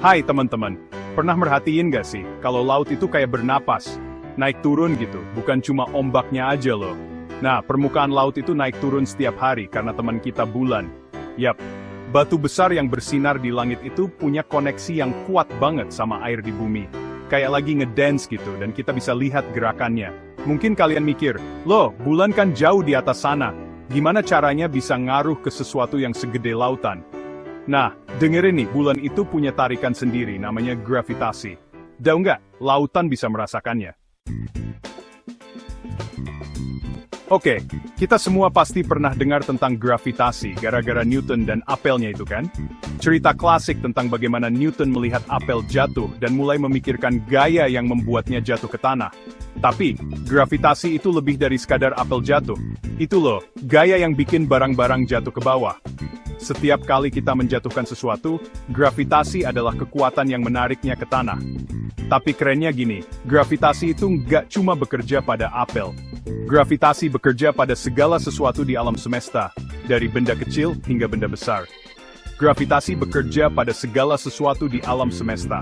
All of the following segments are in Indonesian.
Hai teman-teman, pernah merhatiin gak sih, kalau laut itu kayak bernapas, naik turun gitu, bukan cuma ombaknya aja loh. Nah, permukaan laut itu naik turun setiap hari karena teman kita bulan. Yap, batu besar yang bersinar di langit itu punya koneksi yang kuat banget sama air di bumi. Kayak lagi ngedance gitu, dan kita bisa lihat gerakannya. Mungkin kalian mikir, loh, bulan kan jauh di atas sana, gimana caranya bisa ngaruh ke sesuatu yang segede lautan? Nah, dengerin nih, bulan itu punya tarikan sendiri, namanya gravitasi. Tahu nggak, lautan bisa merasakannya. Oke, kita semua pasti pernah dengar tentang gravitasi, gara-gara Newton dan apelnya itu kan? Cerita klasik tentang bagaimana Newton melihat apel jatuh dan mulai memikirkan gaya yang membuatnya jatuh ke tanah. Tapi, gravitasi itu lebih dari sekadar apel jatuh. Itu loh, gaya yang bikin barang-barang jatuh ke bawah. Setiap kali kita menjatuhkan sesuatu, gravitasi adalah kekuatan yang menariknya ke tanah. Tapi kerennya gini, gravitasi itu nggak cuma bekerja pada apel. Gravitasi bekerja pada segala sesuatu di alam semesta, dari benda kecil hingga benda besar. Gravitasi bekerja pada segala sesuatu di alam semesta.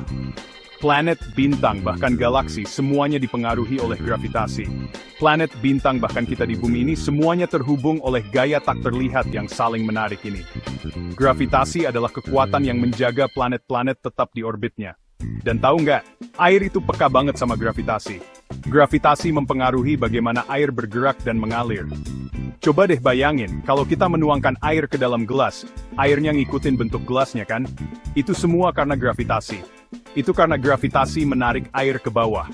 Planet, bintang, bahkan galaksi, semuanya dipengaruhi oleh gravitasi. Planet, bintang, bahkan kita di bumi ini, semuanya terhubung oleh gaya tak terlihat yang saling menarik ini. Gravitasi adalah kekuatan yang menjaga planet-planet tetap di orbitnya. Dan tahu nggak, air itu peka banget sama gravitasi. Gravitasi mempengaruhi bagaimana air bergerak dan mengalir. Coba deh bayangin, kalau kita menuangkan air ke dalam gelas, airnya ngikutin bentuk gelasnya kan? Itu semua karena gravitasi. Itu karena gravitasi menarik air ke bawah.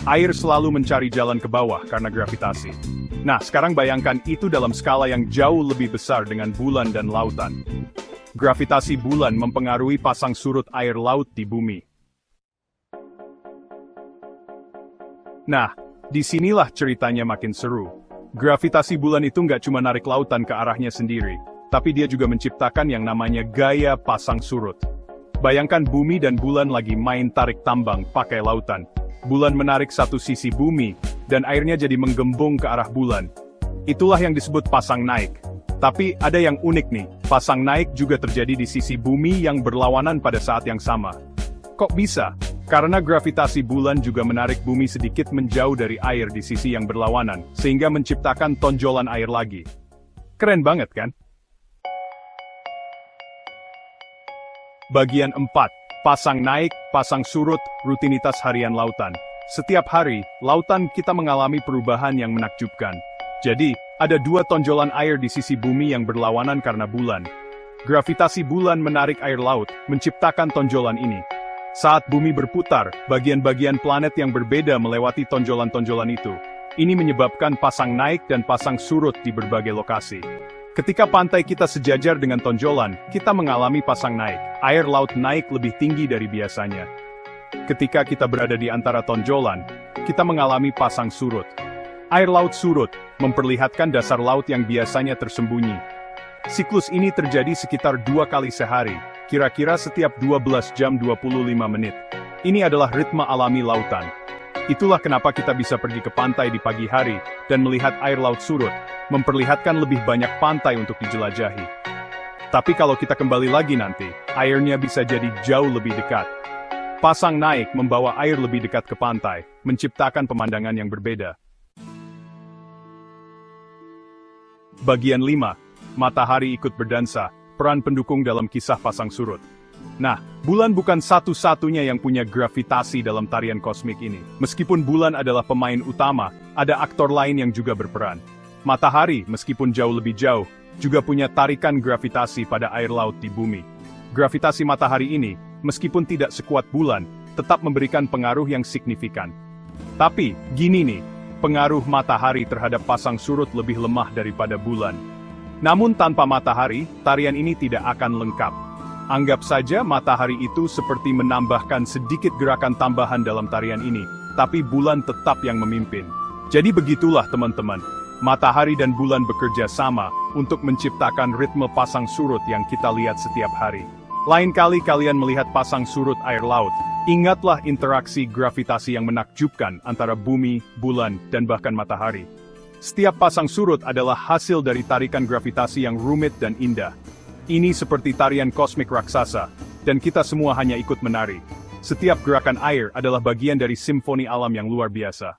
Air selalu mencari jalan ke bawah karena gravitasi. Nah, sekarang bayangkan itu dalam skala yang jauh lebih besar dengan bulan dan lautan. Gravitasi bulan mempengaruhi pasang surut air laut di bumi. Nah, disinilah ceritanya makin seru. Gravitasi bulan itu nggak cuma narik lautan ke arahnya sendiri, tapi dia juga menciptakan yang namanya gaya pasang surut. Bayangkan bumi dan bulan lagi main tarik tambang pakai lautan. Bulan menarik satu sisi bumi, dan airnya jadi menggembung ke arah bulan. Itulah yang disebut pasang naik. Tapi ada yang unik nih, pasang naik juga terjadi di sisi bumi yang berlawanan pada saat yang sama. Kok bisa? Karena gravitasi bulan juga menarik bumi sedikit menjauh dari air di sisi yang berlawanan, sehingga menciptakan tonjolan air lagi. Keren banget kan? Bagian 4. Pasang naik, pasang surut, rutinitas harian lautan. Setiap hari, lautan kita mengalami perubahan yang menakjubkan. Jadi, ada dua tonjolan air di sisi bumi yang berlawanan karena bulan. Gravitasi bulan menarik air laut, menciptakan tonjolan ini. Saat bumi berputar, bagian-bagian planet yang berbeda melewati tonjolan-tonjolan itu. Ini menyebabkan pasang naik dan pasang surut di berbagai lokasi. Ketika pantai kita sejajar dengan tonjolan, kita mengalami pasang naik. Air laut naik lebih tinggi dari biasanya. Ketika kita berada di antara tonjolan, kita mengalami pasang surut. Air laut surut, memperlihatkan dasar laut yang biasanya tersembunyi. Siklus ini terjadi sekitar 2 kali sehari, kira-kira setiap 12 jam 25 menit. Ini adalah ritme alami lautan. Itulah kenapa kita bisa pergi ke pantai di pagi hari, dan melihat air laut surut, memperlihatkan lebih banyak pantai untuk dijelajahi. Tapi kalau kita kembali lagi nanti, airnya bisa jadi jauh lebih dekat. Pasang naik membawa air lebih dekat ke pantai, menciptakan pemandangan yang berbeda. Bagian 5. Matahari ikut berdansa, peran pendukung dalam kisah pasang surut. Nah, bulan bukan satu-satunya yang punya gravitasi dalam tarian kosmik ini. Meskipun bulan adalah pemain utama, ada aktor lain yang juga berperan. Matahari, meskipun jauh lebih jauh, juga punya tarikan gravitasi pada air laut di bumi. Gravitasi matahari ini, meskipun tidak sekuat bulan, tetap memberikan pengaruh yang signifikan. Tapi, gini nih, pengaruh matahari terhadap pasang surut lebih lemah daripada bulan. Namun tanpa matahari, tarian ini tidak akan lengkap. Anggap saja matahari itu seperti menambahkan sedikit gerakan tambahan dalam tarian ini, tapi bulan tetap yang memimpin. Jadi begitulah teman-teman, matahari dan bulan bekerja sama untuk menciptakan ritme pasang surut yang kita lihat setiap hari. Lain kali kalian melihat pasang surut air laut, ingatlah interaksi gravitasi yang menakjubkan antara bumi, bulan, dan bahkan matahari. Setiap pasang surut adalah hasil dari tarikan gravitasi yang rumit dan indah. Ini seperti tarian kosmik raksasa, Dan kita semua hanya ikut menari. Setiap gerakan air adalah bagian dari simfoni alam yang luar biasa.